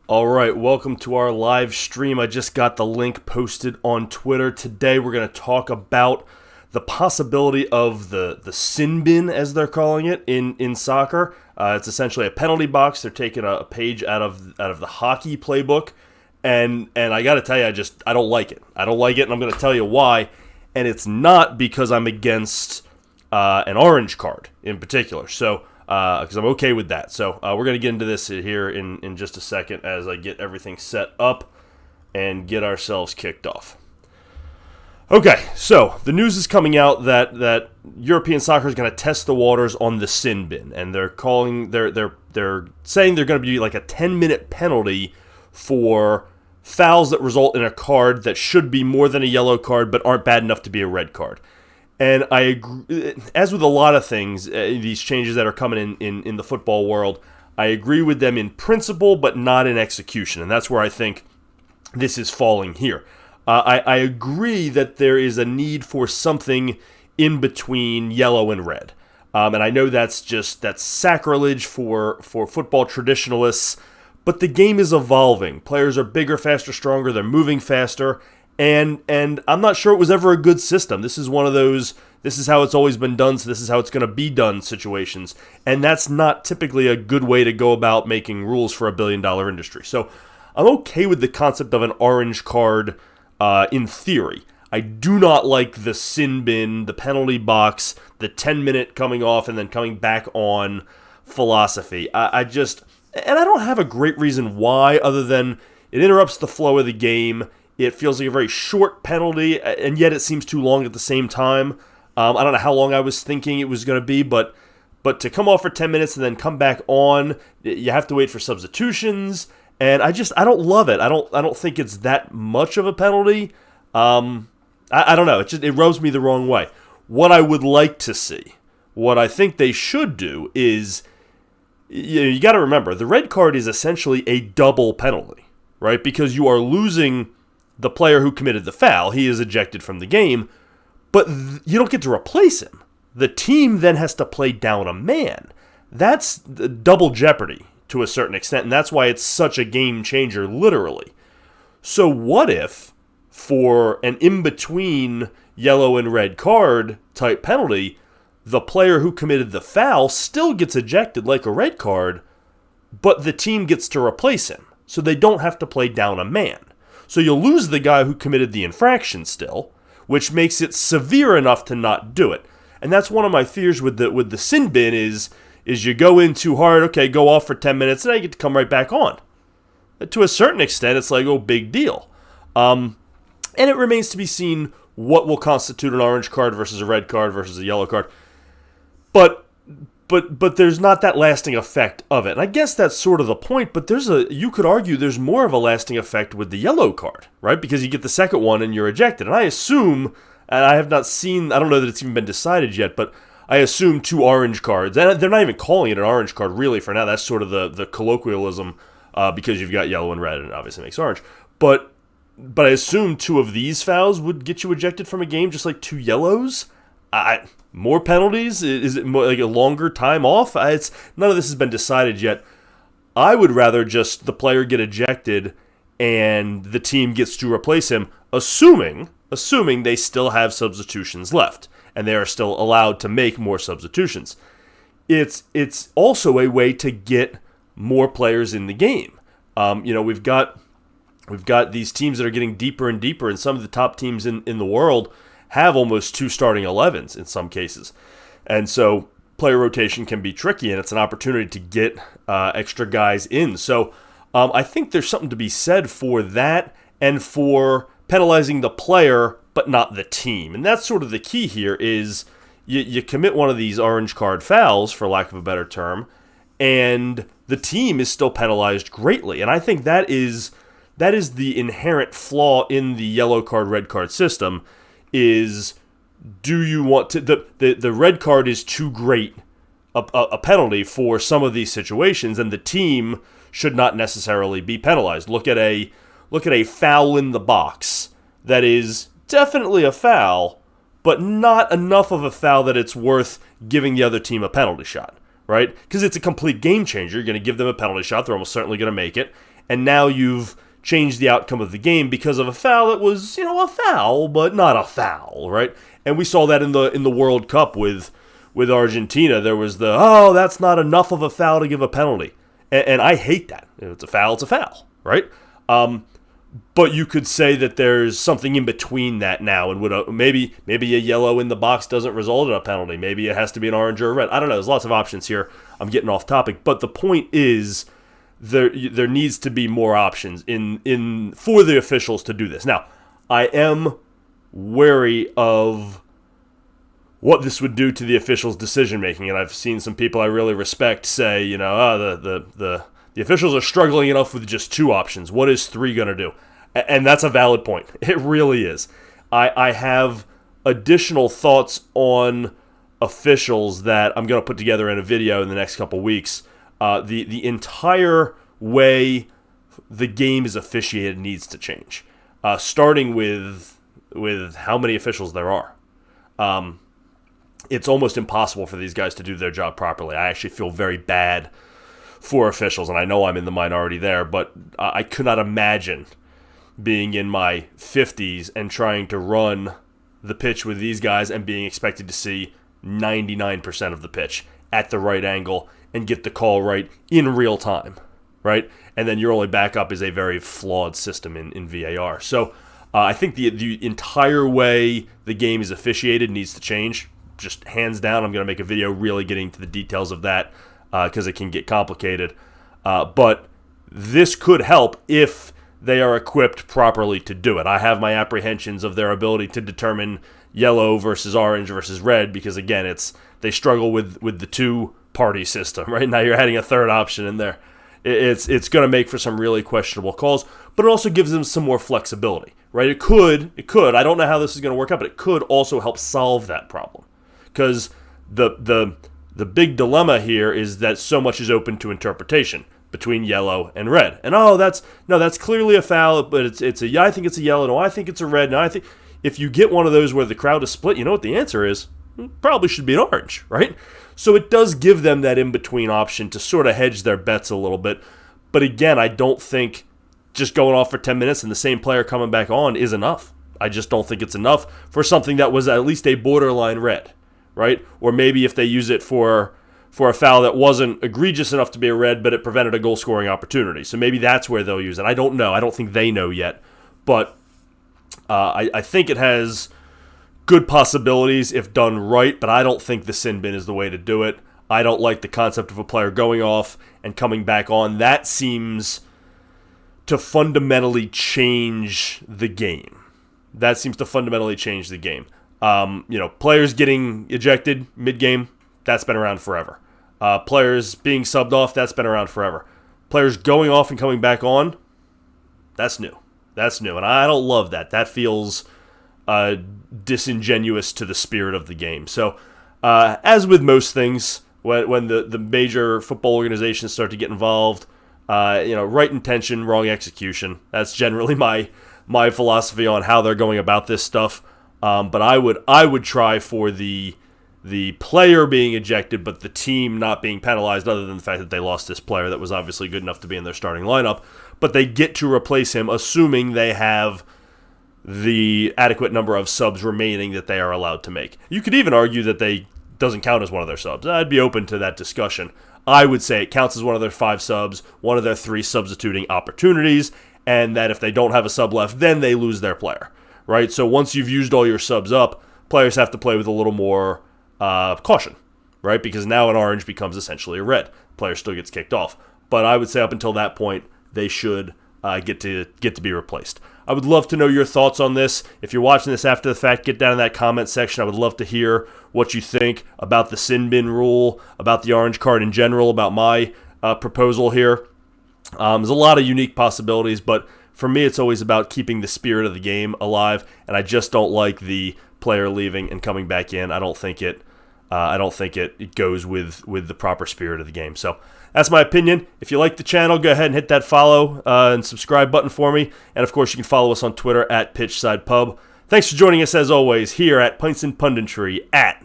All right, welcome to our live stream. I just got the link posted on Twitter. Today we're going to talk about the possibility of the sin bin, as they're calling it, in soccer. It's essentially a penalty box. They're taking a page out of the hockey playbook, and I got to tell you, I don't like it. I don't like it, and I'm going to tell you why. And it's not because I'm against an orange card in particular. So. Because I'm okay with that. So we're going to get into this here in just a second as I get everything set up and get ourselves kicked off. Okay, so the news is coming out that European soccer is going to test the waters on the sin bin, and they're saying they're going to be like a 10-minute penalty for fouls that result in a card that should be more than a yellow card but aren't bad enough to be a red card. And I agree, as with a lot of things, these changes that are coming in the football world, I agree with them in principle, but not in execution. And that's where I think this is falling here. I agree that there is a need for something in between yellow and red. And I know that's sacrilege for football traditionalists, but the game is evolving. Players are bigger, faster, stronger, they're moving faster. And I'm not sure it was ever a good system. This is one of those, this is how it's always been done, so this is how it's going to be done situations. And that's not typically a good way to go about making rules for a billion-dollar industry. So I'm okay with the concept of an orange card in theory. I do not like the sin bin, the penalty box, the 10-minute coming off and then coming back on philosophy. And I don't have a great reason why other than it interrupts the flow of the game. It feels like a very short penalty, and yet it seems too long at the same time. I don't know how long I was thinking it was going to be, but to come off for 10 minutes and then come back on, you have to wait for substitutions, and I don't love it. I don't think it's that much of a penalty. I don't know. It rubs me the wrong way. What I would like to see, what I think they should do is, you got to remember, the red card is essentially a double penalty, right? Because you are losing the player who committed the foul. He is ejected from the game, but you don't get to replace him. The team then has to play down a man. That's double jeopardy to a certain extent, and that's why it's such a game changer, literally. So what if, for an in-between yellow and red card type penalty, the player who committed the foul still gets ejected like a red card, but the team gets to replace him, so they don't have to play down a man. So you'll lose the guy who committed the infraction still, which makes it severe enough to not do it. And that's one of my fears with the sin bin is you go in too hard, okay, go off for 10 minutes, and then you get to come right back on. To a certain extent, it's like, oh, big deal. And it remains to be seen what will constitute an orange card versus a red card versus a yellow card. But there's not that lasting effect of it. And I guess that's sort of the point, but you could argue there's more of a lasting effect with the yellow card, right? Because you get the second one and you're ejected. And I assume, and I have not seen, I don't know that it's even been decided yet, but I assume 2 orange cards. And they're not even calling it an orange card really for now. That's sort of the colloquialism because you've got yellow and red and it obviously makes orange. But I assume 2 of these fouls would get you ejected from a game, just like 2 yellows. More penalties? Is it more like a longer time off? None of this has been decided yet. I would rather just the player get ejected and the team gets to replace him, assuming they still have substitutions left and they are still allowed to make more substitutions. It's also a way to get more players in the game. We've got these teams that are getting deeper and deeper, and some of the top teams in the world have almost 2 starting 11s in some cases. And so player rotation can be tricky, and it's an opportunity to get extra guys in. So I think there's something to be said for that and for penalizing the player but not the team. And that's sort of the key here is you commit one of these orange card fouls, for lack of a better term, and the team is still penalized greatly. And I think that is the inherent flaw in the yellow card, red card system is, do you want to, the red card is too great a penalty for some of these situations, and the team should not necessarily be penalized. Look at a foul in the box that is definitely a foul, but not enough of a foul that it's worth giving the other team a penalty shot, right? Because it's a complete game changer. You're going to give them a penalty shot. They're almost certainly going to make it. and now you've changed the outcome of the game because of a foul that was, a foul, but not a foul, right? And we saw that in the World Cup with Argentina. There was that's not enough of a foul to give a penalty. And I hate that. If it's a foul, right? But you could say that there's something in between that now, and maybe a yellow in the box doesn't result in a penalty. Maybe it has to be an orange or a red. I don't know. There's lots of options here. I'm getting off topic, but the point is there needs to be more options for the officials to do this. Now, I am wary of what this would do to the officials' decision making, and I've seen some people I really respect say, the officials are struggling enough with just 2 options. What is 3 going to do? And that's a valid point. It really is. I have additional thoughts on officials that I'm going to put together in a video in the next couple weeks. The entire way the game is officiated needs to change, starting with how many officials there are. It's almost impossible for these guys to do their job properly. I actually feel very bad for officials, and I know I'm in the minority there, but I could not imagine being in my 50s and trying to run the pitch with these guys and being expected to see 99% of the pitch at the right angle and get the call right in real time, right? And then your only backup is a very flawed system in VAR. So I think the entire way the game is officiated needs to change. Just hands down, I'm going to make a video really getting to the details of that because it can get complicated. But this could help if they are equipped properly to do it. I have my apprehensions of their ability to determine yellow versus orange versus red because, again, they struggle with the 2-party system. Right now you're adding a third option in there. It's going to make for some really questionable calls, but it also gives them some more flexibility. Right? It could. I don't know how this is going to work out, but it could also help solve that problem. Because the big dilemma here is that so much is open to interpretation between yellow and red. And that's clearly a foul, but I think it's a yellow. No, I think it's a red. No, I think if you get one of those where the crowd is split, you know what the answer is? It probably should be an orange, right? So it does give them that in-between option to sort of hedge their bets a little bit. But again, I don't think just going off for 10 minutes and the same player coming back on is enough. I just don't think it's enough for something that was at least a borderline red. Right? Or maybe if they use it for a foul that wasn't egregious enough to be a red, but it prevented a goal-scoring opportunity. So maybe that's where they'll use it. I don't know. I don't think they know yet. But I think it has good possibilities if done right, but I don't think the sin bin is the way to do it. I don't like the concept of a player going off and coming back on. That seems to fundamentally change the game. Players getting ejected mid-game, that's been around forever. Players being subbed off, that's been around forever. Players going off and coming back on, that's new. And I don't love that. That feels disingenuous to the spirit of the game. So, as with most things, when the major football organizations start to get involved, right intention, wrong execution. That's generally my philosophy on how they're going about this stuff. But I would try for the player being ejected, but the team not being penalized, other than the fact that they lost this player that was obviously good enough to be in their starting lineup. But they get to replace him, assuming they have the adequate number of subs remaining that they are allowed to make. You could even argue that they doesn't count as one of their subs. I'd be open to that discussion. I would say it counts as one of their 5 subs, one of their 3 substituting opportunities, and that if they don't have a sub left, then they lose their player. Right? So once you've used all your subs up, players have to play with a little more caution, right? Because now an orange becomes essentially a red. Player still gets kicked off. But I would say up until that point, they should get to be replaced. I would love to know your thoughts on this. If you're watching this after the fact, get down in that comment section. I would love to hear what you think about the sin bin rule, about the orange card in general, about my proposal here. There's a lot of unique possibilities, but for me, it's always about keeping the spirit of the game alive, and I just don't like the player leaving and coming back in. I don't think it goes with the proper spirit of the game. So that's my opinion. If you like the channel, go ahead and hit that follow and subscribe button for me. And of course, you can follow us on Twitter at PitchsidePub. Thanks for joining us as always here at Pints and Punditry at